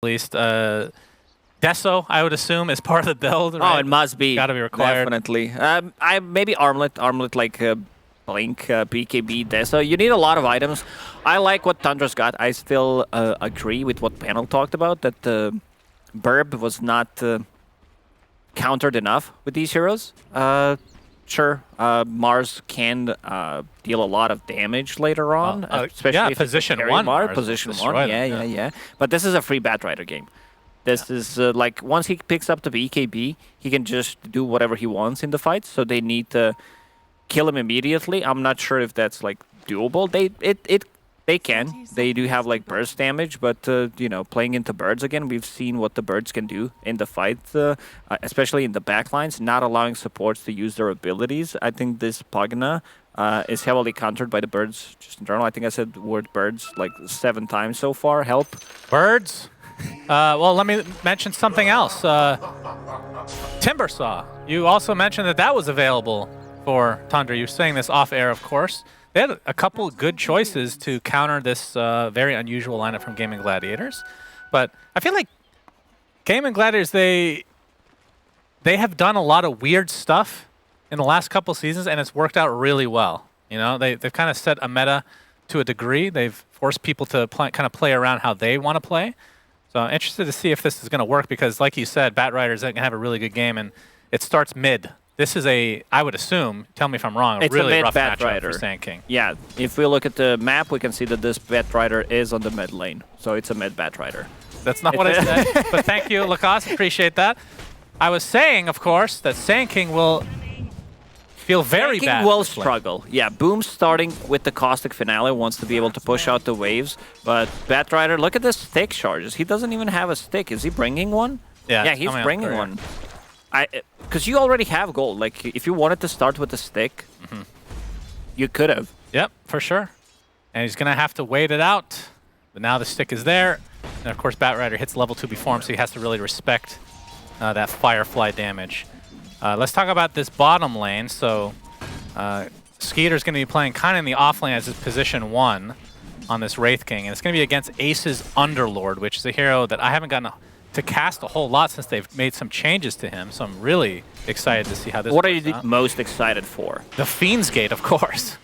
least. Deso, I would assume, is part of the build. Right? Oh, it must be. Gotta be required. Definitely. I maybe Armlet like Blink, BKB, Deso. You need a lot of items. I like what Tundra's got. I still agree with what Panel talked about, that Burb was not countered enough with these heroes. Sure, Mars can deal a lot of damage later on, especially yeah, if position one. Mars, position one, yeah. But this is a free Batrider game. This is like once he picks up the BKB, he can just do whatever he wants in the fight. So they need to kill him immediately. I'm not sure if that's like doable. They can. They do have like burst damage, but you know, playing into birds again, we've seen what the birds can do in the fight, especially in the backlines, not allowing supports to use their abilities. I think this Pugna is heavily countered by the birds just in general. I think I said the word birds like 7 times so far. Help. Birds? Well, let me mention something else. Timbersaw. You also mentioned that that was available for Tundra. You're saying this off air, of course. They had a couple good choices to counter this very unusual lineup from Gaimin Gladiators. But I feel like Gaimin Gladiators, they have done a lot of weird stuff in the last couple seasons, and it's worked out really well. You know, they've kind of set a meta to a degree. They've forced people to kind of play around how they want to play. So I'm interested to see if this is going to work because, like you said, Batrider's going to have a really good game, and it starts mid. This is I would assume, tell me if I'm wrong, a really rough matchup for Sand King. Yeah, if we look at the map, we can see that this Batrider is on the mid lane. So it's a mid Batrider. That's not what I said, but thank you, Lacoste, appreciate that. I was saying, of course, that Sand King will feel very bad. Sand King will struggle. Yeah, Boom starting with the Caustic Finale wants to be able to push out the waves, but Batrider, look at the stick charges. He doesn't even have a stick. Is he bringing one? Yeah, he's bringing one. Because you already have gold. Like, if you wanted to start with a stick, you could have. Yep, for sure. And he's going to have to wait it out. But now the stick is there. And, of course, Batrider hits level 2 before him, so he has to really respect that Firefly damage. Let's talk about this bottom lane. So, Skeeter's going to be playing kind of in the off lane as his position 1 on this Wraith King. And it's going to be against Ace's Underlord, which is a hero that I haven't gotten to cast a whole lot since they've made some changes to him, so I'm really excited to see how this What are you most excited for? The Fiend's Gate, of course.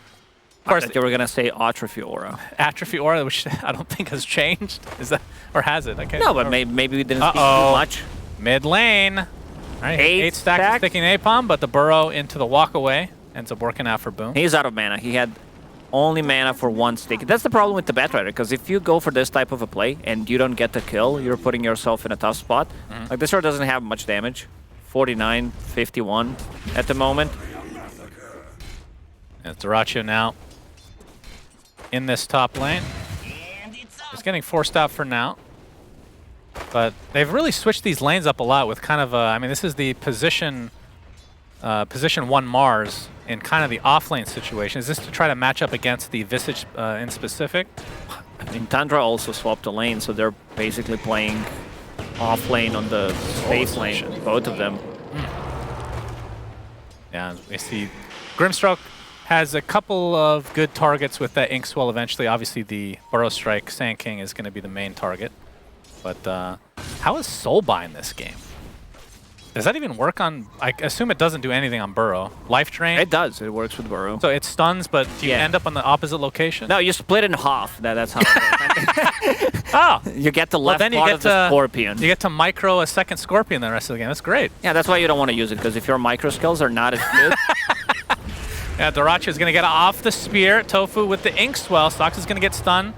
Of course, you were going to say Atrophy Aura. Atrophy Aura, which I don't think has changed. Is that, or has it? Okay. No, but maybe we didn't speak too much. Mid lane. All right, 8 stacks sticking Napalm, but the burrow into the walkaway ends up working out for Boom. He's out of mana. He had only mana for 1 stick. That's the problem with the Batrider, because if you go for this type of a play and you don't get the kill, you're putting yourself in a tough spot. Like, this hero doesn't have much damage. 49, 51 at the moment. And Dyrachyo now in this top lane. He's getting forced out for now. But they've really switched these lanes up a lot with kind of a, I mean, this is the position 1 Mars in kind of the off-lane situation. Is this to try to match up against the Visage in specific? I mean, Tundra also swapped the lane, so they're basically playing off-lane on the space lane, both of them. Yeah, we see Grimstroke has a couple of good targets with that Inkswell eventually. Obviously, the Burrow Strike Sand King is going to be the main target. But how is Soulbind this game? Does that even work on... I assume it doesn't do anything on Burrow. Life Drain? It does. It works with Burrow. So it stuns, but do you end up on the opposite location? No, you split in half. That's how it works. Oh! You get the left part of the Scorpion. You get to micro a second Scorpion the rest of the game. That's great. Yeah, that's why you don't want to use it, because if your micro skills are not as good... Yeah, Dyrachyo is going to get off the spear. Tofu with the Inkswell. Sox is going to get stunned.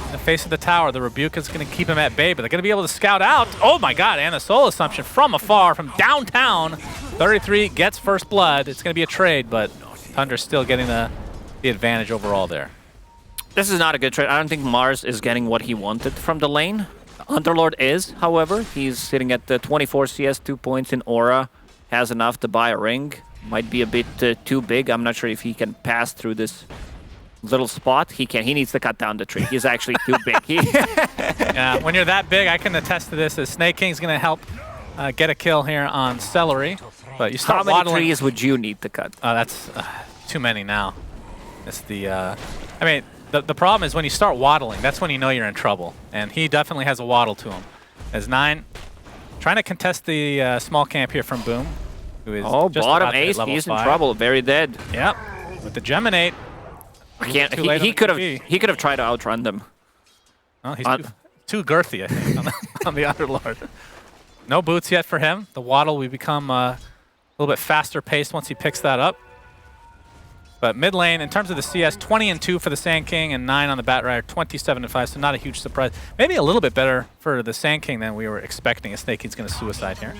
In the face of the tower, the Rebuke is going to keep him at bay, but they're going to be able to scout out. Oh my god, and the Soul Assumption from afar, from downtown. 33 gets first blood. It's going to be a trade, but Tundra's still getting the advantage overall there. This is not a good trade. I don't think Mars is getting what he wanted from the lane. Underlord is, however. He's sitting at the 24 CS, 2 points in Aura. Has enough to buy a ring. Might be a bit too big. I'm not sure if he can pass through this little spot. He can. He needs to cut down the tree. He's actually too big. Yeah, when you're that big, I can attest to this. As Snake King's going to help get a kill here on Celery. But you start How many trees would you need to cut? That's too many now. It's the... I mean, the problem is when you start waddling, that's when you know you're in trouble. And he definitely has a waddle to him. As 9 trying to contest the small camp here from Boom, who is just bottom about to hit ace, level he's 5. in trouble, very dead. Yep, with the Geminate. He could have tried to outrun them. Well, he's too girthy, I think, on the Underlord. No boots yet for him. The waddle will become a little bit faster paced once he picks that up. But mid lane, in terms of the CS, 20-2 for the Sand King and 9 on the Batrider, 27-5, so not a huge surprise. Maybe a little bit better for the Sand King than we were expecting. Snakey's going to suicide here.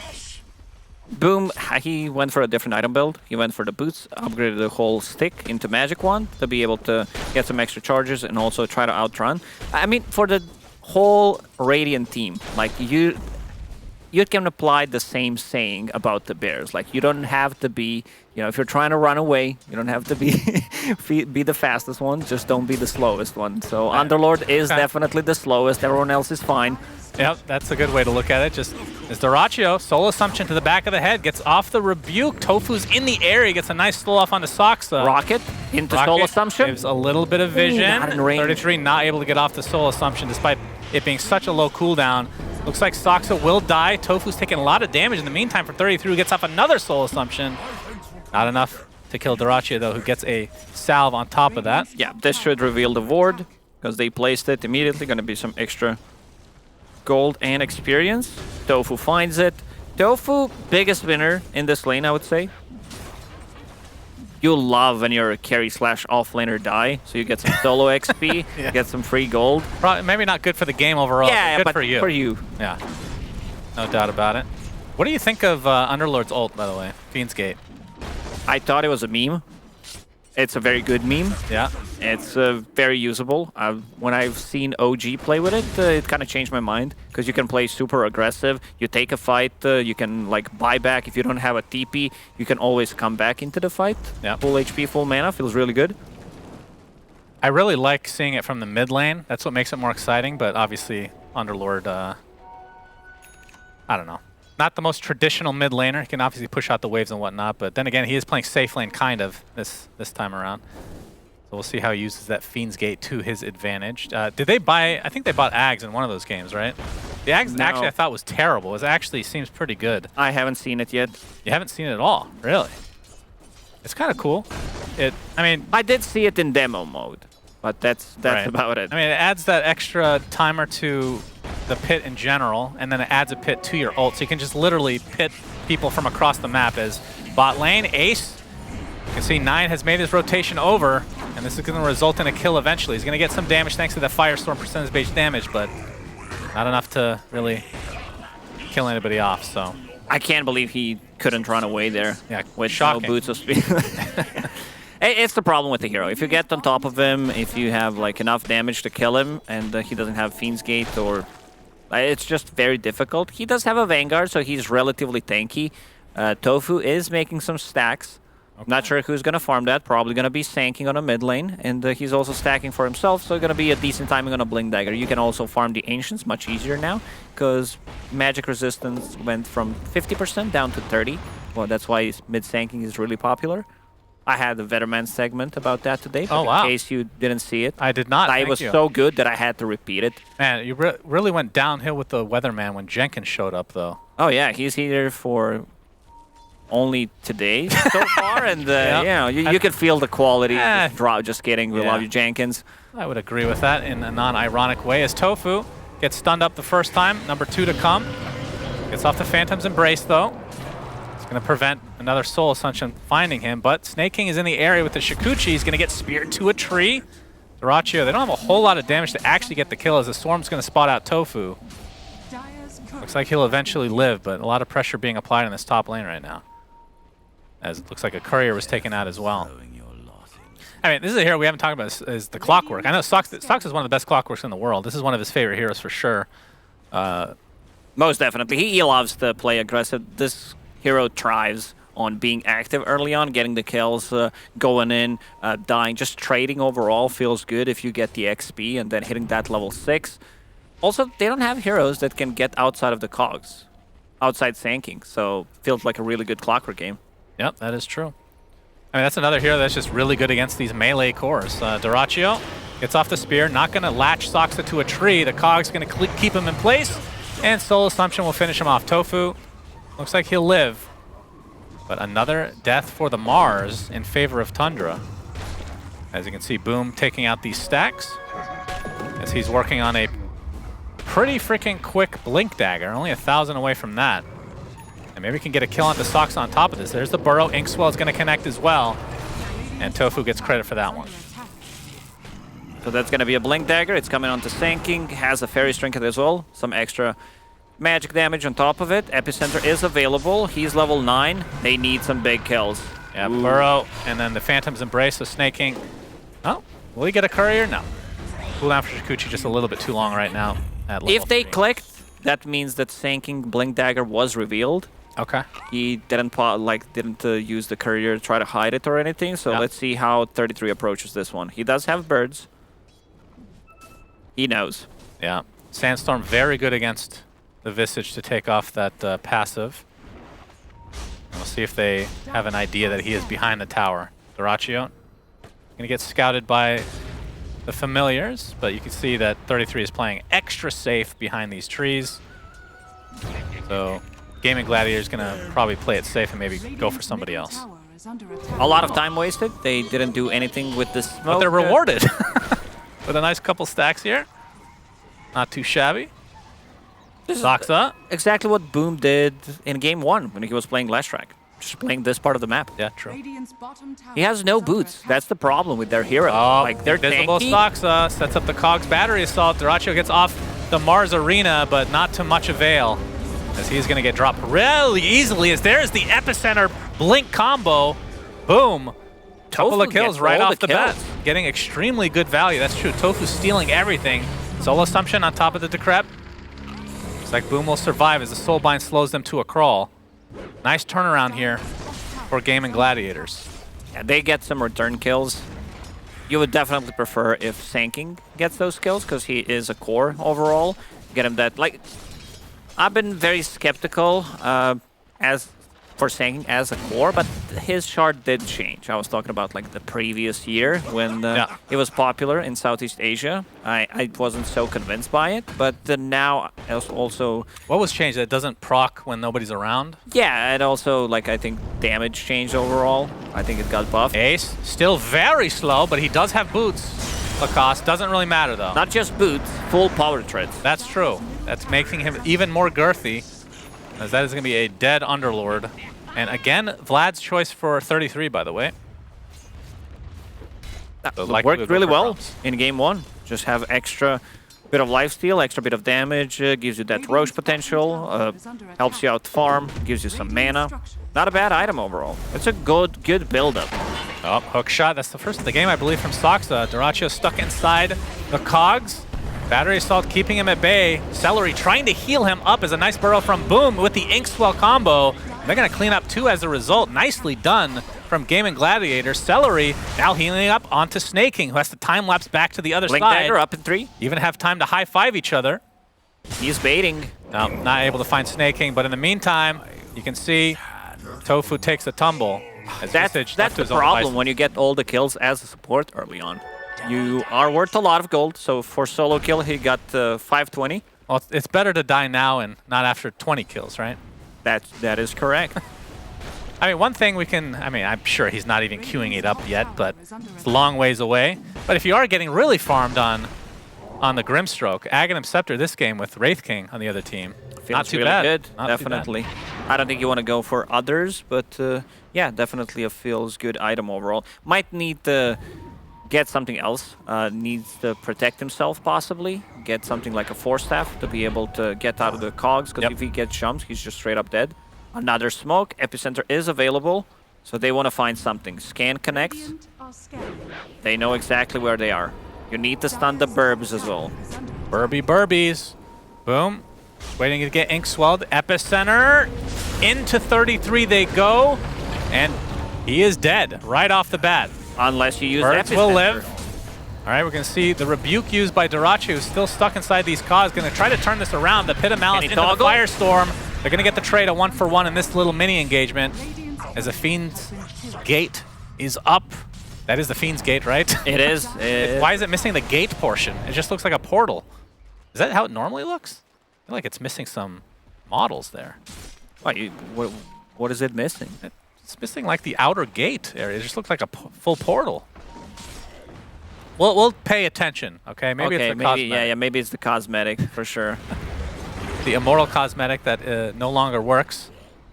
Boom, he went for a different item build. He went for the boots, upgraded the whole stick into Magic Wand to be able to get some extra charges and also try to outrun. I mean, for the whole Radiant team, like you can apply the same saying about the Bears. Like, you don't have to be, if you're trying to run away, you don't have to be be the fastest one, just don't be the slowest one. So Underlord is definitely the slowest, everyone else is fine. Yep, that's a good way to look at it. Just as Dyrachyo, Soul Assumption to the back of the head, gets off the Rebuke. Tofu's in the air, he gets a nice slow off onto Soxa. Rocket into Soul Assumption. Gives a little bit of vision. Not in range. 33 not able to get off the Soul Assumption despite it being such a low cooldown. Looks like Soxa will die. Tofu's taking a lot of damage in the meantime for 33, who gets off another Soul Assumption. Not enough to kill Dyrachyo, though, who gets a salve on top of that. Yeah, this should reveal the ward, because they placed it immediately. Going to be some extra gold and experience. Tofu finds it. Tofu, biggest winner in this lane, I would say. You love when your carry / off laner die, so you get some solo XP, get some free gold. Probably, maybe not good for the game overall, yeah, but good for you. Yeah, no doubt about it. What do you think of Underlord's ult, by the way? Fiend's Gate. I thought it was a meme. It's a very good meme. Yeah. It's very usable. When I've seen OG play with it, it kind of changed my mind, because you can play super aggressive. You take a fight, you can like buy back. If you don't have a TP, you can always come back into the fight. Yeah. Full HP, full mana, feels really good. I really like seeing it from the mid lane. That's what makes it more exciting, but obviously Underlord, I don't know. Not the most traditional mid laner. He can obviously push out the waves and whatnot, but then again, he is playing safe lane kind of this time around. So we'll see how he uses that Fiend's Gate to his advantage. Did they buy? I think they bought Ags in one of those games, right? The Ags actually I thought was terrible. It actually seems pretty good. I haven't seen it yet. You haven't seen it at all, really? It's kind of cool. I did see it in demo mode, but that's right. about it. I mean, it adds that extra timer to the pit in general, and then it adds a pit to your ult, so you can just literally pit people from across the map. As bot lane, Ace, you can see 9 has made his rotation over, and this is going to result in a kill eventually. He's going to get some damage thanks to that Firestorm percentage-based damage, but not enough to really kill anybody off, so. I can't believe he couldn't run away there. Yeah, with shocking. no boots of speed. It's the problem with the hero. If you get on top of him, if you have like enough damage to kill him, and he doesn't have Fiend's Gate, or it's just very difficult. He does have a Vanguard, so he's relatively tanky. Tofu is making some stacks. Okay. Not sure who's going to farm that. Probably going to be Sanking on a mid lane, and he's also stacking for himself, so going to be a decent timing on a Blink Dagger. You can also farm the Ancients much easier now, because magic resistance went from 50% down to 30. Well, that's why mid Sanking is really popular. I had a Weatherman segment about that today, but in case you didn't see it. I did not, It was so good that I had to repeat it. Man, you really went downhill with the Weatherman when Jenkins showed up, though. Oh, yeah, he's here for only today so far, and you could feel the quality drop. Just kidding, we love you, Jenkins. I would agree with that in a non-ironic way, as Tofu gets stunned up the first time, number 2 to come. Gets off the Phantom's Embrace, though. It's going to prevent another Soul Assumption finding him, but Snake King is in the area with the Shikuchi. He's going to get speared to a tree. Dyrachyo, they don't have a whole lot of damage to actually get the kill, as the Swarm's going to spot out Tofu. Looks like he'll eventually live, but a lot of pressure being applied in this top lane right now, as it looks like a courier was taken out as well. I mean, this is a hero we haven't talked about, is the Clockwork. I know Sox is one of the best Clockworks in the world. This is one of his favorite heroes for sure. Most definitely. He loves to play aggressive. This hero thrives on being active early on, getting the kills, going in, dying. Just trading overall feels good if you get the XP and then hitting that level 6. Also, they don't have heroes that can get outside of the cogs, outside Sanking, so feels like a really good Clockwork game. Yep, that is true. I mean, that's another hero that's just really good against these melee cores. Dyrachyo Gets off the spear, not going to latch Soxa to a tree. The Cog's going to keep him in place, and Soul Assumption will finish him off. Tofu looks like he'll live, but another death for the Mars in favor of Tundra. As you can see, Boom taking out these stacks as he's working on a pretty freaking quick Blink Dagger, only 1,000 away from that. And maybe we can get a kill onto Soxa on top of this. There's the Burrow. Inkswell is going to connect as well, and Tofu gets credit for that one. So that's going to be a Blink Dagger. It's coming onto Sanking. Has a Fairy Trinket as well. Some extra magic damage on top of it. Epicenter is available. He's level 9. They need some big kills. Yeah, Burrow, and then the Phantom's Embrace, so Snaking. Oh, will he get a Courier? No. Cooldown for Shukuchi just a little bit too long right now at level If they 3. clicked, that means that Sanking Blink Dagger was revealed. Okay. He didn't use the Courier to try to hide it or anything, so let's see how 33 approaches this one. He does have birds. He knows. Yeah. Sandstorm very good against the Visage to take off that passive. And we'll see if they have an idea that he is behind the tower. Doraccio gonna get scouted by the familiars, but you can see that 33 is playing extra safe behind these trees. So Gaimin Gladiator is gonna probably play it safe and maybe go for somebody else. A lot of time wasted. They didn't do anything with the smoke. But they're rewarded with a nice couple stacks here. Not too shabby. Soxa. Exactly what Boom did in game 1 when he was playing Lashtrack. Just playing this part of the map. Yeah, true. He has no boots. That's the problem with their hero. Oh, like they're visible tanky. Soxa sets up the Cogs battery assault. Doraccio gets off the Mars Arena, but not to much avail, as he's going to get dropped really easily. As there's the Epicenter Blink combo. Boom. Couple of kills right off the bat. Getting extremely good value. That's true. Tofu stealing everything. Soul Assumption on top of the Decrep. Looks like Boom will survive as the Soulbind slows them to a crawl. Nice turnaround here for Gaimin Gladiators. Yeah, they get some return kills. You would definitely prefer if Sanking gets those kills because he is a core overall. Get him that. Like, I've been very skeptical for Sanking as a core, but his shard did change. I was talking about like the previous year when it was popular in Southeast Asia. I wasn't so convinced by it, but now also... What was changed? That it doesn't proc when nobody's around? Yeah, and also like I think damage changed overall. I think it got buffed. Ace, still very slow, but he does have boots. Lacoste, doesn't really matter though. Not just boots, full power treads. That's true. That's making him even more girthy, as that is going to be a dead Underlord. And again, Vlad's choice for 33, by the way. That worked really well in game 1. Just have extra bit of lifesteal, extra bit of damage, gives you that Roche potential, helps you out farm, gives you some mana. Not a bad item overall. It's a good build-up. Oh, hook shot. That's the first of the game, I believe, from Soxa. Doraccio stuck inside the Cogs. Battery Assault keeping him at bay. Celery trying to heal him up as a nice burrow from Boom with the Inkswell combo. They're going to clean up 2 as a result. Nicely done from Gaimin Gladiator. Celery now healing up onto Snaking, who has to time-lapse back to the other Blink side. Dagger up in 3. Even have time to high-five each other. He's baiting. No, not able to find Snaking, but in the meantime, you can see Tofu takes a tumble. That's the problem when you get all the kills as a support early on. You are worth a lot of gold, so for solo kill he got 520. Well, it's better to die now and not after 20 kills, right? That is correct. I mean, one thing we can, I'm sure he's not even queuing it up yet, but it's a long ways away. But if you are getting really farmed on the Grimstroke, Aghanim Scepter this game with Wraith King on the other team, not too really bad. Good. Not definitely. I don't think you want to go for others, but yeah, definitely a feels good item overall. Might need to get something else. Needs to protect himself possibly. Get something like a Force Staff to be able to get out of the Cogs, because if he gets jumped, he's just straight up dead. Another smoke. Epicenter is available, so they want to find something. Scan connects. They know exactly where they are. You need to stun the Burbs as well. Burbies. Boom. Waiting to get ink swelled. Epicenter. Into 33 they go. And he is dead right off the bat. Unless you use Birds Epicenter. will live. All right, we're going to see the rebuke used by Doraccio, who's still stuck inside these Cogs. Going to try to turn this around. The Pit of Malice into the Firestorm. They're going to get the trade, a 1-for-1 in this little mini engagement, as the Fiend's Gate is up. That is the Fiend's Gate, right? It is. Why is it missing the gate portion? It just looks like a portal. Is that how it normally looks? I feel like it's missing some models there. What is it missing? It's missing like the outer gate area. It just looks like a full portal. We'll pay attention, okay? Maybe it's the cosmetic. Yeah, maybe it's the cosmetic for sure. The immortal cosmetic that no longer works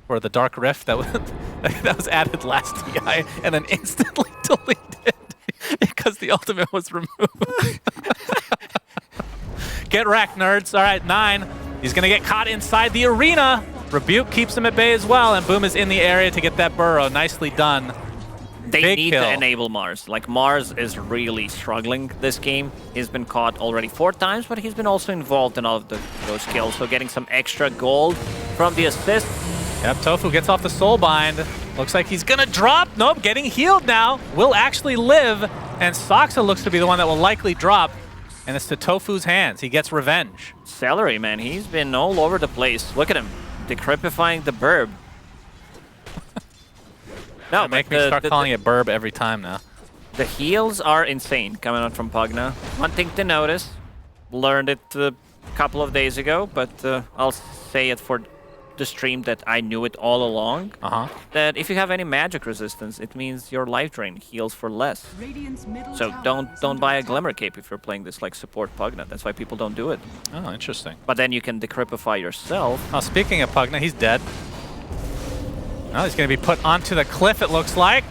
for the Dark Rift that was added last TI and then instantly deleted because the ultimate was removed. Get wrecked, nerds. All right, 9. He's going to get caught inside the arena. Rebuke keeps him at bay as well, and Boom is in the area to get that burrow. Nicely done. They Big need kill. to enable Mars. Like, Mars is really struggling this game. He's been caught already 4 times, but he's been also involved in all of those kills. So getting some extra gold from the assist. Yep, Tofu gets off the soul bind. Looks like he's gonna drop. Nope, getting healed now. Will actually live, and Soxa looks to be the one that will likely drop. And it's to Tofu's hands. He gets revenge. Celery, man, he's been all over the place. Look at him, decryptifying the burb. No, Make me start calling it burb every time now. The heals are insane coming out from Pugna. One thing to notice, learned it a couple of days ago, but I'll say it for the stream that I knew it all along. That if you have any magic resistance, it means your life drain heals for less. So don't buy a Glimmer Cape if you're playing this like support Pugna. That's why people don't do it. Oh, interesting. But then you can decryptify yourself. Oh, speaking of Pugna, he's dead. Now he's going to be put onto the cliff, it looks like.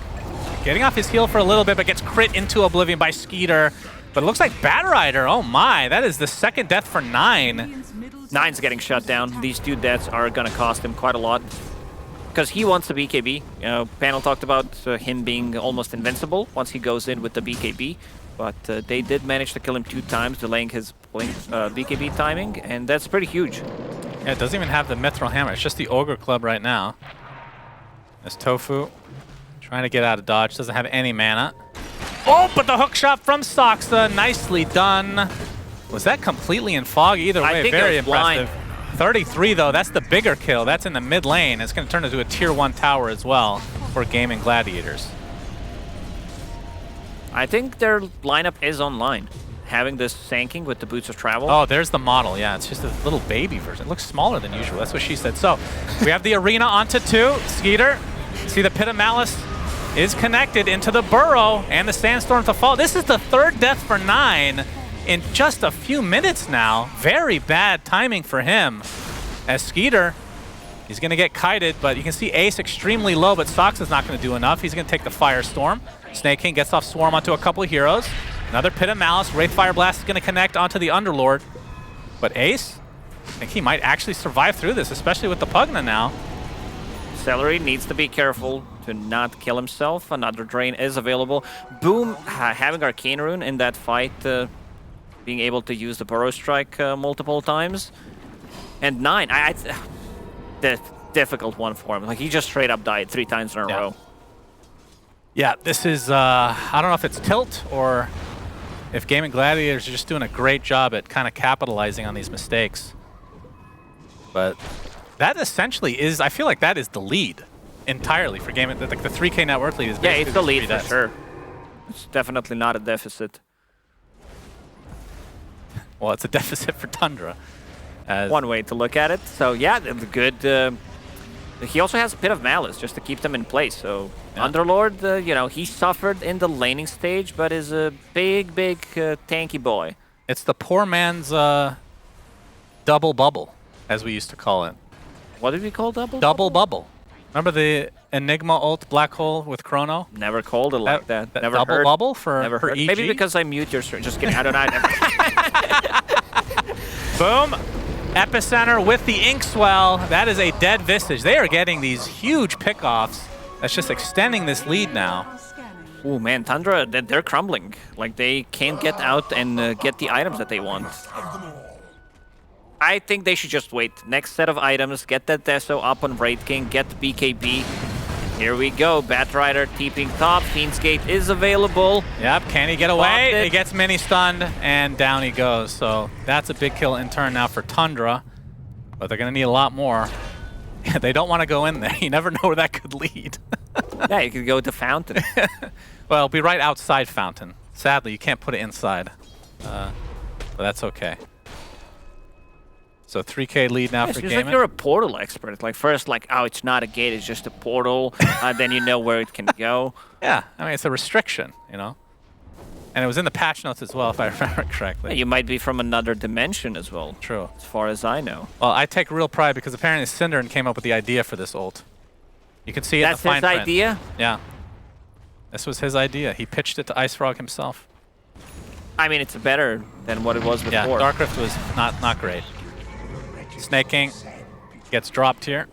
Getting off his heel for a little bit, but gets crit into oblivion by Skeeter. But it looks like Batrider. Oh my, that is the second death for 9. 9's getting shut down. These 2 deaths are going to cost him quite a lot. Because he wants the BKB. Panel talked about him being almost invincible once he goes in with the BKB. But they did manage to kill him 2 times, delaying his BKB timing. And that's pretty huge. Yeah, it doesn't even have the Mithril Hammer. It's just the Ogre Club right now. There's Tofu trying to get out of dodge. Doesn't have any mana. Oh, but the hook shot from Soxa. Nicely done. Was that completely in fog? Either way, I think very it was impressive. blind. 33, though. That's the bigger kill. That's in the mid lane. It's going to turn into a tier 1 tower as well for Gaimin Gladiators. I think their lineup is online. Having this Sanking with the Boots of Travel. Oh, there's the model. Yeah, it's just a little baby version. It looks smaller than usual. That's what she said. So we have the arena onto 2. Skeeter. See the Pit of Malice is connected into the burrow and the Sandstorm to fall. This is the 3rd death for 9 in just a few minutes now. Very bad timing for him. As Skeeter, he's going to get kited, but you can see Ace extremely low, but Soxa's not going to do enough. He's going to take the Firestorm. Snake King gets off Swarm onto a couple of heroes. Another Pit of Malice. Wraith Fire Blast is going to connect onto the Underlord. But Ace, I think he might actually survive through this, especially with the Pugna now. Celery needs to be careful to not kill himself. Another drain is available. Boom, having Arcane Rune in that fight, being able to use the Burrow Strike multiple times. And 9, the difficult one for him. Like, he just straight up died 3 times in a row. Yeah, this is, I don't know if it's tilt or if Gaimin Gladiators are just doing a great job at kind of capitalizing on these mistakes. But that essentially is, I feel like that is the lead entirely for Gaimin. Like the 3K network lead is basically it's the lead for sure. It's definitely not a deficit. Well, it's a deficit for Tundra. One way to look at it. So yeah, good. He also has a Pit of Malice just to keep them in place. So Underlord, you know, he suffered in the laning stage, but is a big tanky boy. It's the poor man's double bubble, as we used to call it. What did we call double? Double bubble. Remember the Enigma ult black hole with Chrono? Never called it like that. Never double heard. Bubble for EG? Maybe because I mute your stream. Just kidding. I don't know. Boom. Epicenter with the Inkswell. That is a dead Visage. They are getting these huge pickoffs. That's just extending this lead now. Oh man, Tundra, they're crumbling. Like they can't get out and get the items that they want. I think they should just wait. Next set of items, get that Deso up on Wraith King, get the BKB. Here we go, Batrider TPing top, Fiend's Gate is available. Yep, can he get away? He gets mini stunned, and down he goes. So that's a big kill in turn now for Tundra, but they're gonna need a lot more. They don't want to go in there. You never know where that could lead. Yeah, you could go to Fountain. Well, it'll be right outside Fountain. Sadly, you can't put it inside. But that's okay. So 3K lead now for It's Gaimin. like you're a portal expert. Like first, like, oh, it's not a gate, it's just a portal. Then you know where it can go. Yeah, I mean, it's a restriction, you know? And it was in the patch notes as well, if I remember correctly. You might be from another dimension as well. True. As far as I know. Well, I take real pride because apparently Cinderin came up with the idea for this ult. You can see it in the fine That's his print. idea? Yeah. This was his idea. He pitched it to Ice Frog himself. I mean, it's better than what it was before. Yeah, Dark Rift was not great. Snake King gets dropped here.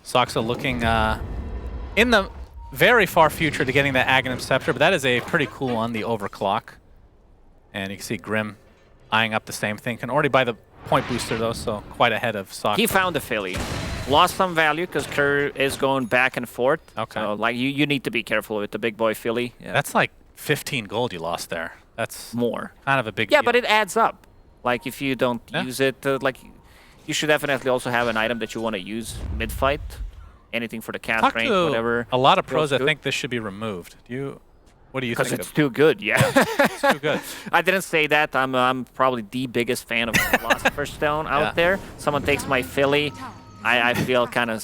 Soxa looking in the very far future to getting that Aghanim Scepter, but that is a pretty cool one, the overclock. And you can see Grim eyeing up the same thing. Can already buy the point booster though, so quite ahead of Soxa. He found a Philly. Lost some value because Kerr is going back and forth. Okay. So, like, you need to be careful with the big boy Philly. Yeah. That's like 15 gold you lost there. That's more. Kind of a big Yeah, deal. but it adds up. Like, if you don't use it, like, you should definitely also have an item that you want to use mid-fight. Anything for the cast range, whatever. A lot of pros that think this should be removed. What do you think? Because it's too good, yeah. It's too good. I didn't say that. I'm probably the biggest fan of Philosopher's Stone out there. Someone takes my Philly, I feel kind of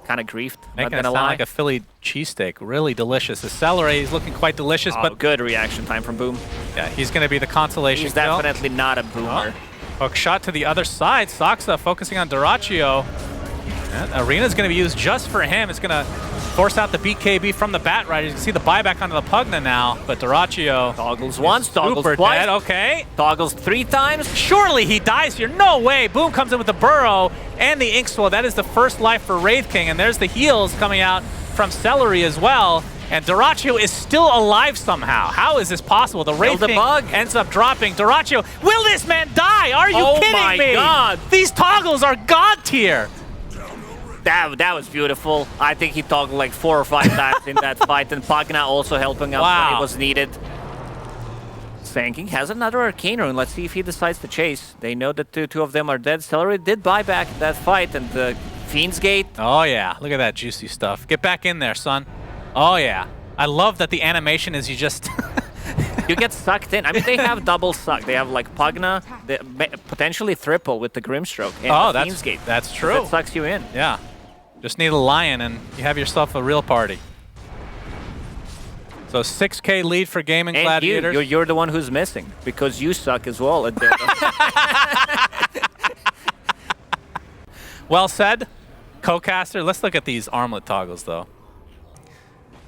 griefed. Making it sound like a Philly cheesesteak. Really delicious. The celery is looking quite delicious, but good reaction time from Boom. Yeah, he's going to be the consolation. He's definitely not a boomer. Hook shot to the other side. Soxa focusing on Dyrachyo. Arena's going to be used just for him. It's going to force out the BKB from the Batrider. You can see the buyback onto the Pugna now, but Dyrachyo toggles once, toggles super twice. Dead. Okay. Toggles 3 times. Surely he dies here. No way. Boom comes in with the Burrow and the Inkswell. That is the first life for Wraith King, and there's the heals coming out from Celery as well. And Dyrachyo is still alive somehow. How is this possible? The Wraith King ends up dropping. Dyrachyo, will this man die? Are you kidding me? Oh my God. These toggles are god tier. That was beautiful. I think he toggled like 4 or 5 times in that fight, and Pugna also helping out when it was needed. Sanking has another Arcane Rune. Let's see if he decides to chase. They know that two of them are dead. Celery did buy back that fight, and the Fiend's Gate. Oh yeah, look at that juicy stuff. Get back in there, son. Oh yeah. I love that the animation is you just... You get sucked in. I mean, they have double suck. They have like Pugna, potentially triple with the Grimstroke. And the Fiend's Gate. That's true. It sucks you in. Yeah. Just need a lion and you have yourself a real party. So 6K lead for Gaimin Gladiators. You're the one who's missing because you suck as well at Dota. Well said, Co-caster. Let's look at these armlet toggles though.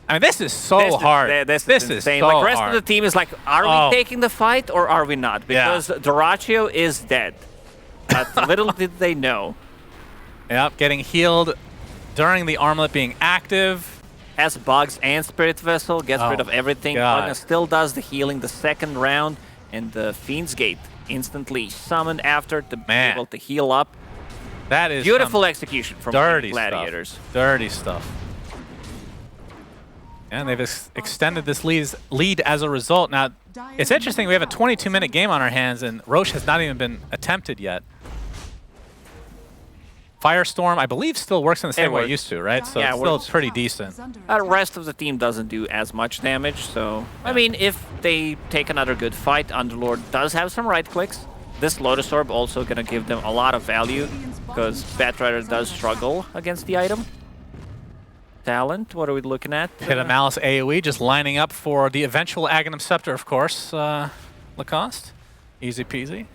I mean, this is so hard. This is insane. Like, the rest of the team is like, are we taking the fight or are we not? Because Dyrachyo is dead. But little did they know. Yep, getting healed during the armlet being active. Has bugs and Spirit Vessel, gets rid of everything. Pugna still does the healing the second round, and the Fiend's Gate instantly summoned after to be able to heal up. That is beautiful execution from dirty Gladiators. Stuff. Dirty stuff. And they've extended this lead as a result. Now, it's interesting. We have a 22-minute game on our hands, and Roche has not even been attempted yet. Firestorm, I believe, still works in the same way it used to, right? So it's still pretty decent. The rest of the team doesn't do as much damage, so... I mean, if they take another good fight, Underlord does have some right clicks. This Lotus Orb also going to give them a lot of value, because Batrider does struggle against the item. Talent, what are we looking at? Pit of Malice AoE just lining up for the eventual Aghanim Scepter, of course. Lacoste, easy peasy.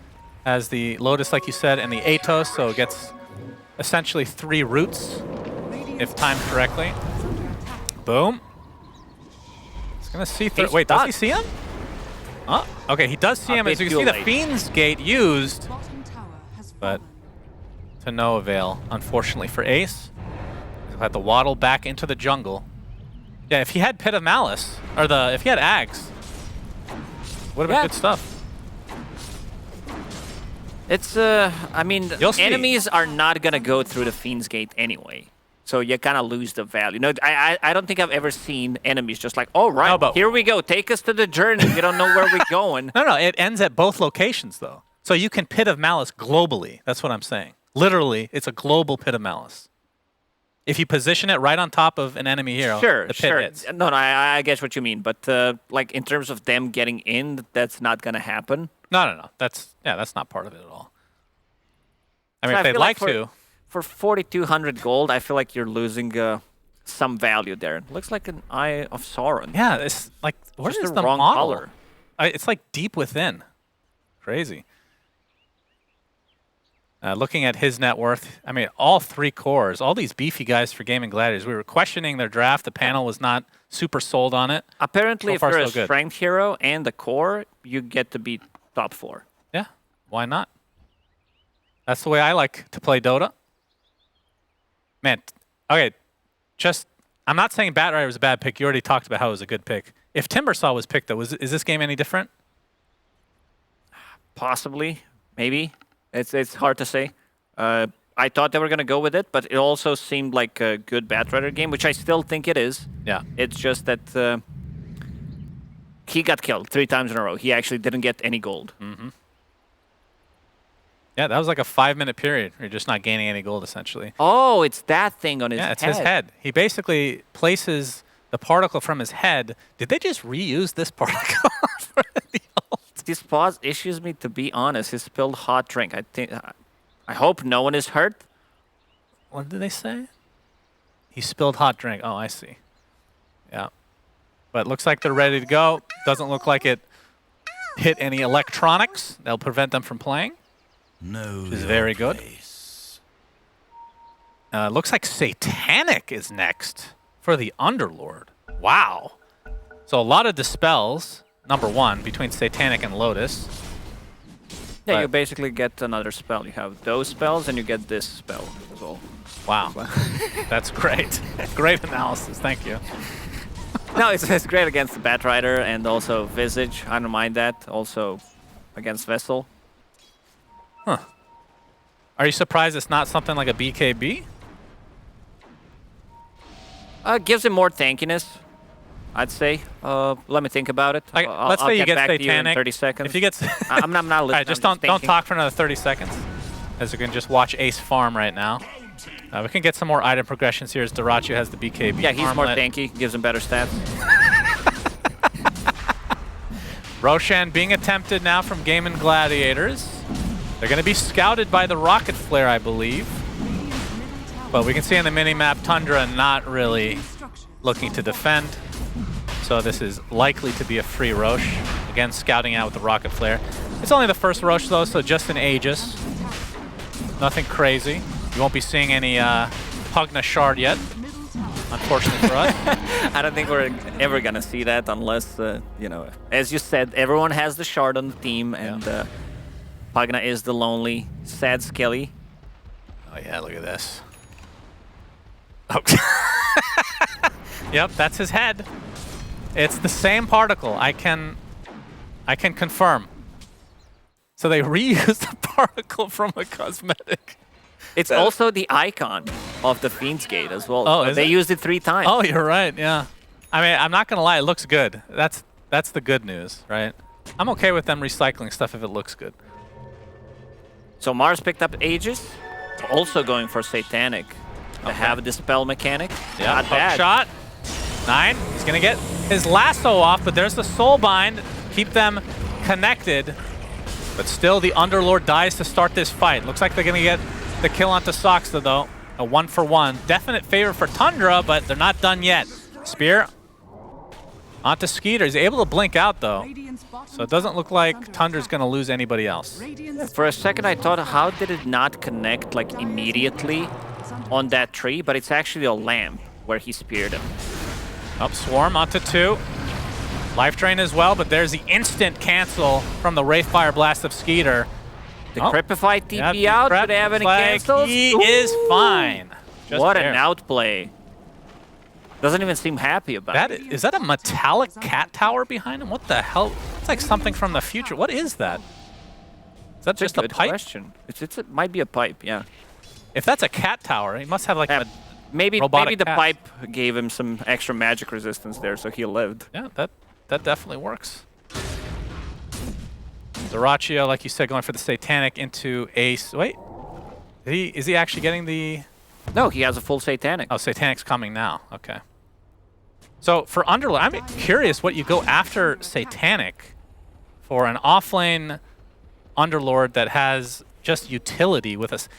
Has the Lotus, like you said, and the Atos, so it gets essentially 3 roots, if timed correctly. Boom. It's gonna see. Wait, does he see him? Oh, okay, he does see him. As you can see, the Fiend's Gate used, but to no avail, unfortunately for Ace. Had to waddle back into the jungle. Yeah, if he had Pit of Malice, or if he had Ags, would have been good stuff. It's, I mean, enemies are not gonna go through the Fiend's Gate anyway, so you kind of lose the value. No, I don't think I've ever seen enemies just like, oh right, here we go, take us to the journey. We don't know where we're going. No, it ends at both locations though, so you can Pit of Malice globally. That's what I'm saying. Literally, it's a global Pit of Malice. If you position it right on top of an enemy hero, Sure, the pit sure. hits. No, I get what you mean, but like in terms of them getting in, that's not gonna happen. No. That's not part of it at all. I mean, So if they'd feel like for, to. For 4,200 gold, I feel like you're losing some value there. Looks like an Eye of Sauron. Yeah, it's like, where Just is the the wrong model? color. It's like deep within. Crazy. Looking at his net worth, I mean, all 3 cores, all these beefy guys for Gaimin Gladiators. We were questioning their draft. The panel was not super sold on it. Apparently, So far, if you're so a good. strength hero and the core, you get to be top 4. Yeah, why not? That's the way I like to play Dota. Man, okay, I'm not saying Batrider was a bad pick. You already talked about how it was a good pick. If Timbersaw was picked, though, is this game any different? Possibly, maybe. It's hard to say. I thought they were going to go with it, but it also seemed like a good Batrider game, which I still think it is. Yeah. It's just that he got killed 3 times in a row. He actually didn't get any gold. Mm-hmm. Yeah, that was like a 5-minute period. You're just not gaining any gold, essentially. Oh, it's that thing on his head. Yeah, it's his head. He basically places the particle from his head. Did they just reuse this particle for the ult? This pause issues me, to be honest. He spilled hot drink. I hope no one is hurt. What did they say? He spilled hot drink. Oh, I see. Yeah. But looks like they're ready to go. Doesn't look like it hit any electronics. That'll prevent them from playing. No, which is very good. Looks like Satanic is next for the Underlord. Wow. So a lot of dispels, number 1, between Satanic and Lotus. Yeah, But- you basically get another spell. You have those spells, and you get this spell as well. Wow. That's great. Great analysis. Thank you. No, it's great against the Batrider and also Visage. I don't mind that. Also against Vessel. Huh. Are you surprised it's not something like a BKB? Gives him more tankiness, I'd say. Let me think about it. Like, let's I'll say you get back to you in Satanic. 30 seconds. If you get, I'm not listening. all right, just I'm don't thinking. talk for another 30 seconds, as you can just watch Ace farm right now. We can get some more item progressions here as Dyrachyo has the BKB. Yeah, he's more armlet. tanky. Gives him better stats. Roshan being attempted now from Gaimin Gladiators. They're going to be scouted by the Rocket Flare, I believe. But we can see on the minimap, Tundra not really looking to defend. So this is likely to be a free Rosh. Again, scouting out with the Rocket Flare. It's only the first Rosh, though, so just an Aegis. Nothing crazy. You won't be seeing any Pugna Shard yet, unfortunately for us. I don't think we're ever going to see that unless, you know, as you said, everyone has the Shard on the team, and Pugna is the lonely, sad Skelly. Oh yeah, look at this. Oh. Yep, that's his head. It's the same particle. I can confirm. So they reused the particle from a cosmetic. It's also the icon of the Fiend's Gate as well. Oh, So is they it? used it 3 times. Oh, you're right. Yeah. I mean, I'm not gonna lie. It looks good. That's the good news, right? I'm okay with them recycling stuff if it looks good. So Mars picked up Aegis, also going for Satanic to have the spell mechanic. Yeah. Not Hook bad. shot. 9. He's gonna get his lasso off, but there's the soul bind. Keep them connected. But still, the Underlord dies to start this fight. Looks like they're gonna get the kill onto Soxta, though. A 1-for-1. Definite favor for Tundra, but they're not done yet. Spear onto Skeeter. He's able to blink out, though. So it doesn't look like Tundra's going to lose anybody else. For a second, I thought, how did it not connect like immediately on that tree? But it's actually a lamp where he speared him. Up Swarm onto 2. Life Drain as well, but there's the instant cancel from the Wraithfire Blast of Skeeter. The Crepified TP Yeah, out. prep Do they have any flag. cancels? He Ooh. is fine. Just What there. an outplay. Doesn't even seem happy about That it. is that a metallic cat tower behind him? What the hell? It's like something from the future. What is that? Is that just a Good pipe? question. It might be a pipe, yeah. If that's a cat tower, he must have like a... Maybe robotic the cats. pipe gave him some extra magic resistance there, so he lived. Yeah, that definitely works. Dyrachyo, like you said, going for the Satanic into Ace. Wait, is he actually getting the No, he has a full Satanic. Oh, Satanic's coming now. Okay. So for Underlord, I'm curious what you go after Satanic for an offlane Underlord that has just utility with us.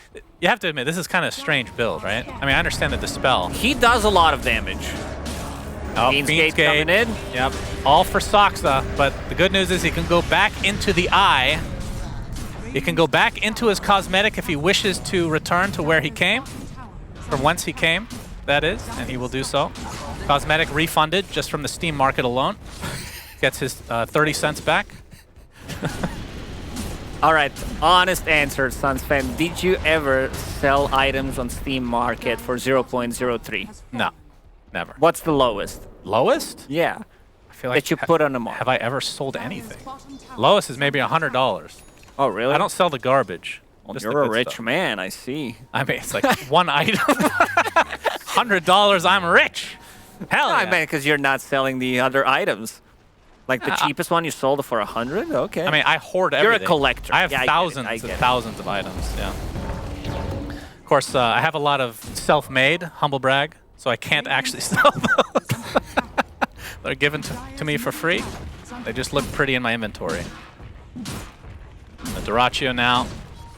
You have to admit, this is kind of a strange build, right? I mean, I understand the Dispel. He does a lot of damage. Oh, Fiend's Gate coming in. Yep. All for Soxa, but the good news is he can go back into the eye. He can go back into his cosmetic if he wishes to return to where he came, from whence he came, that is, and he will do so. Cosmetic refunded just from the Steam market alone. Gets his 30 cents back. All right, honest answer, Suns fan. Did you ever sell items on Steam market for 0.03? No, never. What's the lowest? Lowest? Yeah. I feel like that you put on the market. Have I ever sold anything? Lowest is maybe $100. Oh, really? I don't sell the garbage. Well, just you're the a good rich stuff. man, I see. I mean, it's like one item. $100, I'm rich. Hell No, yeah. I mean, because you're not selling the other items. Like the cheapest one you sold for 100? Okay. I mean, I hoard You're everything. a collector. I have Yeah, thousands I and get it. thousands of items, yeah. Of course, I have a lot of self-made, humble brag, so I can't actually sell those. They're given to me for free. They just look pretty in my inventory. The Dyrachyo now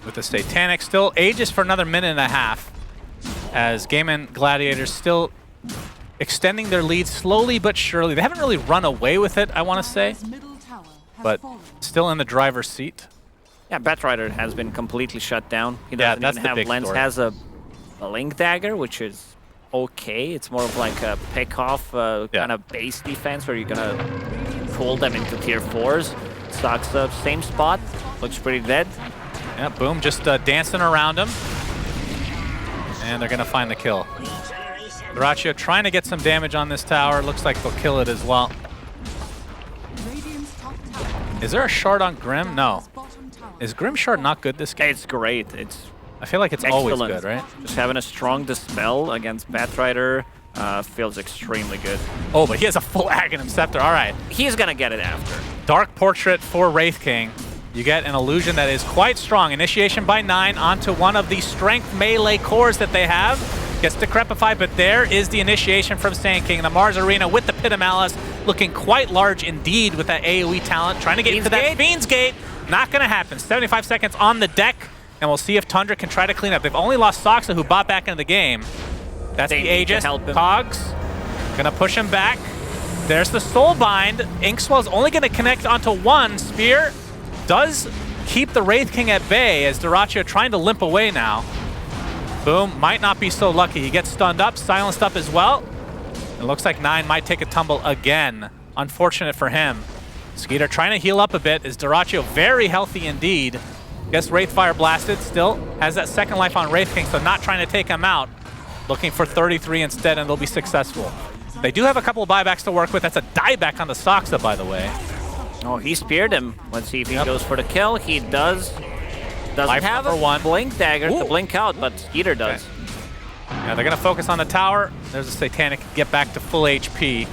with the Satanic. Still ages for another minute and a half as Gaimin Gladiators still extending their lead slowly but surely. They haven't really run away with it, I want to say, but still in the driver's seat. Yeah, Batrider has been completely shut down. He Yeah, doesn't that's even the have big Lens. story. Has a Link Dagger, which is okay. It's more of like a pick-off kind of base defense where you're going to pull them into tier 4s. Soxa, same spot. Looks pretty dead. Yeah, boom, just dancing around him. And they're going to find the kill. Dyrachyo trying to get some damage on this tower. Looks like they'll kill it as well. Is there a shard on Grim? No. Is Grim shard not good this game? It's great. I feel like it's excellent. always good, right? Just having a strong Dispel against Batrider feels extremely good. Oh, but he has a full Aghanim Scepter. All right. He's going to get it after. Dark Portrait for Wraith King. You get an illusion that is quite strong. Initiation by 9 onto one of the strength melee cores that they have. Gets decrepified, but there is the initiation from Sand King. The Mars Arena with the Pit of Malice looking quite large indeed with that AoE talent. Trying to get into that Fiend's Gate. Not going to happen. 75 seconds on the deck, and we'll see if Tundra can try to clean up. They've only lost Soxa, who bought back into the game. That's the Aegis. Cogs. Going to push him back. There's the Soulbind. Inkswell's only going to connect onto one. Spear does keep the Wraith King at bay as Dyrachyo trying to limp away now. Boom, might not be so lucky. He gets stunned up, silenced up as well. It looks like 9 might take a tumble again. Unfortunate for him. Skeeter trying to heal up a bit. Is Dyrachyo very healthy indeed. Gets Wraithfire blasted, still has that second life on Wraith King, so not trying to take him out. Looking for 33 instead, and they'll be successful. They do have a couple of buybacks to work with. That's a dieback on the Soxa, by the way. Oh, he speared him. Let's see if he goes for the kill. He does. Doesn't Life have number a 1. Blink Dagger Ooh. to blink out, but Skeeter does. Okay. Yeah, they're going to focus on the tower. There's a Satanic, get back to full HP.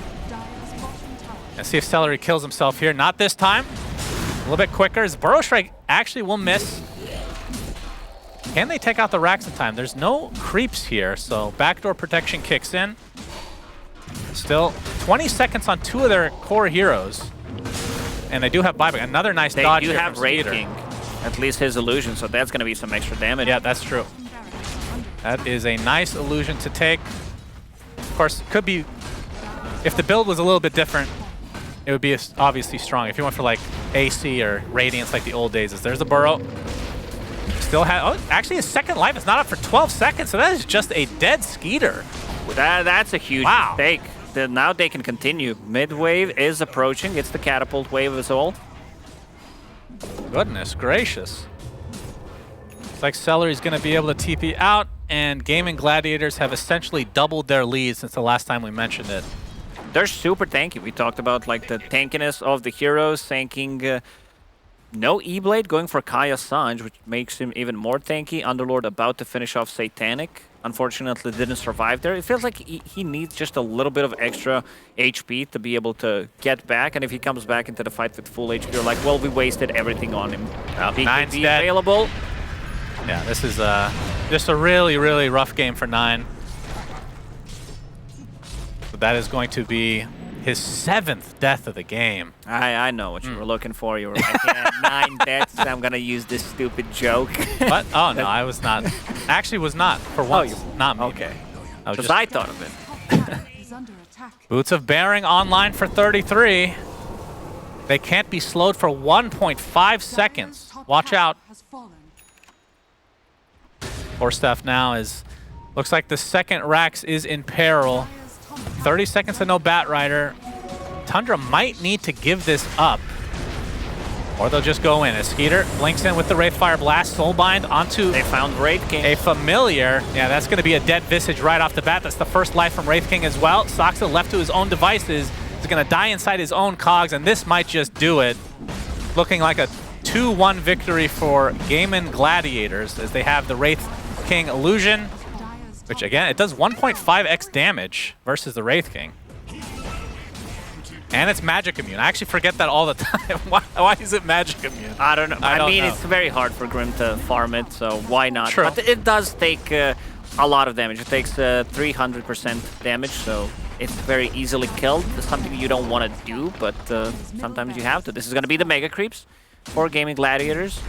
And see if Celery kills himself here. Not this time. A little bit quicker. His Burrow Strike actually will miss. Can they take out the racks in time? There's no creeps here, so backdoor protection kicks in. Still 20 seconds on 2 of their core heroes. And they do have buyback. Another nice They dodge do here have from Wraith Skeeter. King. At least his illusion, so that's going to be some extra damage. Yeah, that's true. That is a nice illusion to take. Of course, could be, if the build was a little bit different, it would be obviously strong. If you went for like AC or Radiance like the old days, there's a Burrow. Still has, oh, actually his second life is not up for 12 seconds, so that is just a dead Skeeter. That's a huge Wow. mistake. Now they can continue. Mid-wave is approaching. It's the catapult wave as well. Goodness gracious. Looks like Celery's going to be able to TP out, and Gaimin Gladiators have essentially doubled their lead since the last time we mentioned it. They're super tanky. We talked about like the tankiness of the heroes, tanking no E-Blade, going for Kaya Sanj, which makes him even more tanky. Underlord about to finish off Satanic. Unfortunately didn't survive there. It feels like he needs just a little bit of extra HP to be able to get back, and if he comes back into the fight with full HP, you're like, well, we wasted everything on him. He could be dead. available. Yeah, this is Just a really, really rough game for 9. So that is going to be his 7th death of the game. I know what you were looking for. You were like, yeah, 9 deaths. I'm gonna use this stupid joke. What? Oh no, I was not. Actually, was not for once. Not me. Okay. I was Because just I thought of it. Boots of Bearing online for 33. They can't be slowed for 1.5 seconds. Watch out. Forstef now is, looks like the second Rax is in peril. 30 seconds to no Batrider. Tundra might need to give this up, or they'll just go in. As Skeeter blinks in with the Wraithfire Blast, Soulbind onto They found Wraith King. a familiar. Yeah, that's going to be a dead Visage right off the bat. That's the first life from Wraith King as well. Soxa left to his own devices is going to die inside his own cogs, and this might just do it. Looking like a 2-1 victory for Gaimin Gladiators as they have the Wraith King Illusion, which again, it does 1.5x damage versus the Wraith King. And it's magic immune. I actually forget that all the time. Why is it magic immune? I don't know. I mean, know. it's very hard for Grim to farm it, so why not? True. But it does take a lot of damage. It takes 300% damage, so it's very easily killed. It's something you don't want to do, but sometimes you have to. This is going to be the Mega Creeps for Gaimin Gladiators.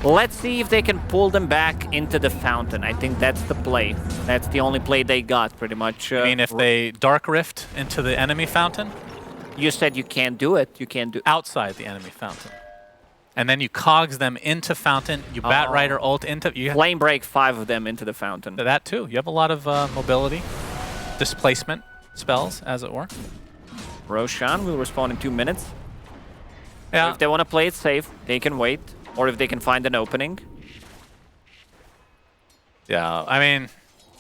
Let's see if they can pull them back into the fountain. I think that's the play. That's the only play they got, pretty much. I mean, if they Dark Rift into the enemy fountain? You said you can't do it. You can't do Outside the enemy fountain. And then you cogs them into fountain, you Batrider ult into... You Flame break 5 of them into the fountain. that too. You have a lot of mobility, displacement spells, as it were. Roshan will respawn in 2 minutes. Yeah. If they want to play it safe, they can wait. Or if they can find an opening. Yeah, I mean,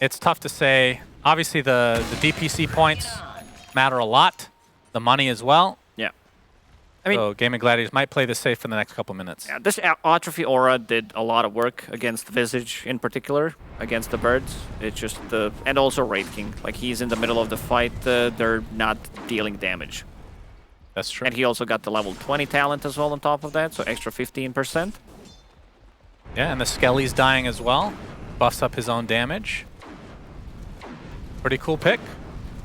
it's tough to say. Obviously, the DPC points matter a lot. The money as well. Yeah. I mean, so Gaimin Gladiators might play this safe for the next couple minutes. Yeah, this Atrophy Aura did a lot of work against Visage in particular, against the birds. It's just and also Wraith King. Like, he's in the middle of the fight, they're not dealing damage. That's true. And he also got the level 20 talent as well on top of that, so extra 15%. Yeah, and the Skelly's dying as well. Buffs up his own damage. Pretty cool pick.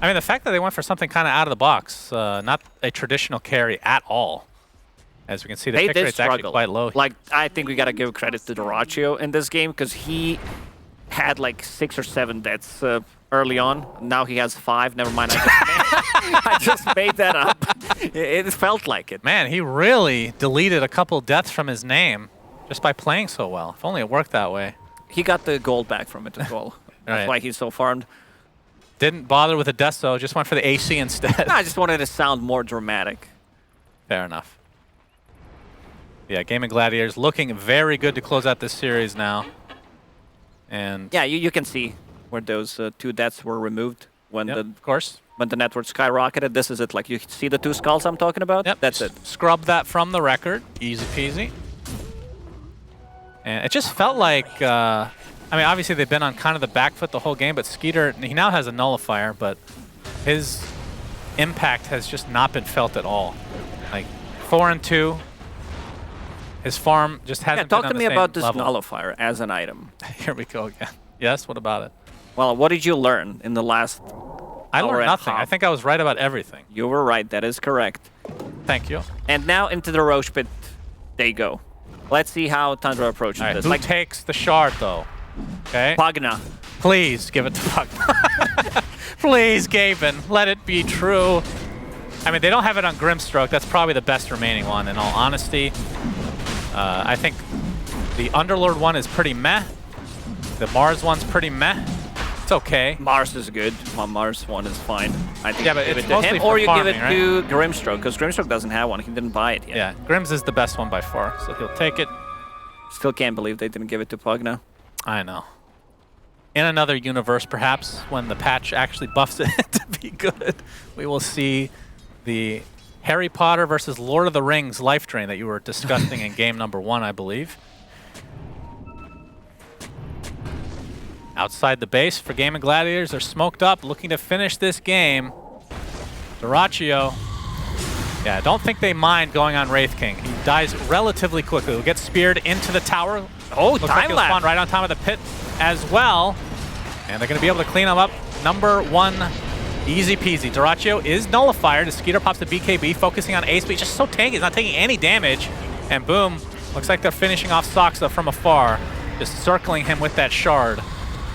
I mean, the fact that they went for something kind of out of the box, not a traditional carry at all. As we can see, the pick rate's actually quite low. Like, I think we got to give credit to Dyrachyo in this game, because he had like 6 or 7 deaths early on. Now he has 5. Never mind, I just made that up. It felt like it. Man, he really deleted a couple deaths from his name just by playing so well. If only it worked that way. He got the gold back from it as well. That's why he's so farmed. Didn't bother with a Deso, just went for the AC instead. I just wanted to sound more dramatic. Fair enough. Yeah, Gaimin Gladiators looking very good to close out this series now. And yeah, you can see where those 2 deaths were removed when of course. When the network skyrocketed. This is it. Like, you see the 2 skulls I'm talking about? Yep. That's it. Scrub that from the record. Easy peasy. And it just felt like, I mean, obviously they've been on kind of the back foot the whole game, but Skeeter, he now has a nullifier, but his impact has just not been felt at all. Like, 4-2. His farm just hasn't been on the same talk to me about this level. nullifier as an item. Here we go again. Yes, what about it? Well, what did you learn in the last I hour learned and nothing. half? I think I was right about everything. You were right. That is correct. Thank you. And now into the Roche Pit they go. Let's see how Tundra approaches All right, this. who Like, takes the shard, though? Okay. Pagna. Please give it to Pagna. Please, Gaimin, let it be true. I mean, they don't have it on Grimstroke. That's probably the best remaining one, in all honesty. I think the Underlord one is pretty meh. The Mars one's pretty meh. It's okay. Mars is good. Well, Mars one is fine. I think Yeah, but you give it's it to mostly him, for or you farming, give it to Grimstroke, because Grimstroke doesn't have one. He didn't buy it yet. Yeah, Grimm's is the best one by far, so he'll take it. Still can't believe they didn't give it to Pagna. I know. In another universe, perhaps, when the patch actually buffs it to be good, we will see the Harry Potter versus Lord of the Rings life drain that you were discussing in game number 1, I believe. Outside the base for Gaimin Gladiators, they're smoked up, looking to finish this game. Dyrachyo. Yeah, I don't think they mind going on Wraith King. He dies relatively quickly. He'll get speared into the tower, Oh, Looks like time he'll spawn lapse. right on top of the pit as well. And they're going to be able to clean him up. Number 1, easy peasy. Dyrachyo is nullified as Skeeter pops the BKB, focusing on Ace, but he's just so tanky. He's not taking any damage. And boom, looks like they're finishing off Soxa from afar, just circling him with that shard.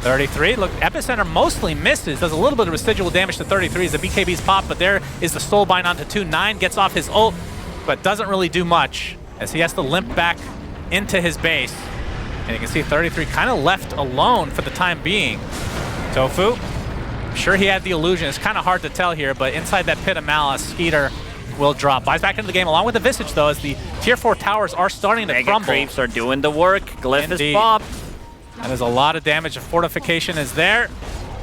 33, look, Epicenter mostly misses, does a little bit of residual damage to 33 as the BKB's pop, but there is the soul bind onto 2. 9 gets off his ult, but doesn't really do much as he has to limp back into his base. And you can see 33 kind of left alone for the time being. Tofu, I'm sure he had the illusion. It's kind of hard to tell here, but inside that pit of Malice, Skeeter will drop. Buys back into the game along with the Visage, though, as the tier 4 towers are starting to crumble. Creeps are doing the work. Glyph Indeed. is popped. That is a lot of damage. The fortification is there,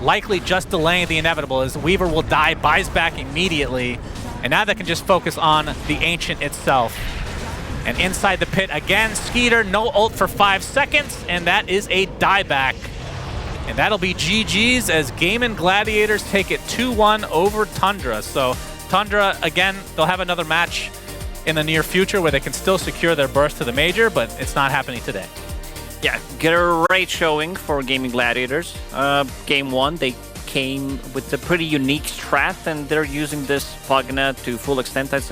likely just delaying the inevitable as Weaver will die, buys back immediately, and now they can just focus on the Ancient itself. And inside the pit again, Skeeter, no ult for 5 seconds, and that is a dieback. And that'll be GG's as Gaimin Gladiators take it 2-1 over Tundra. So Tundra, again, they'll have another match in the near future where they can still secure their berth to the major, but it's not happening today. Yeah, great showing for Gaimin Gladiators. Game 1, they came with a pretty unique strat, and they're using this Pugna to full extent, I'd say.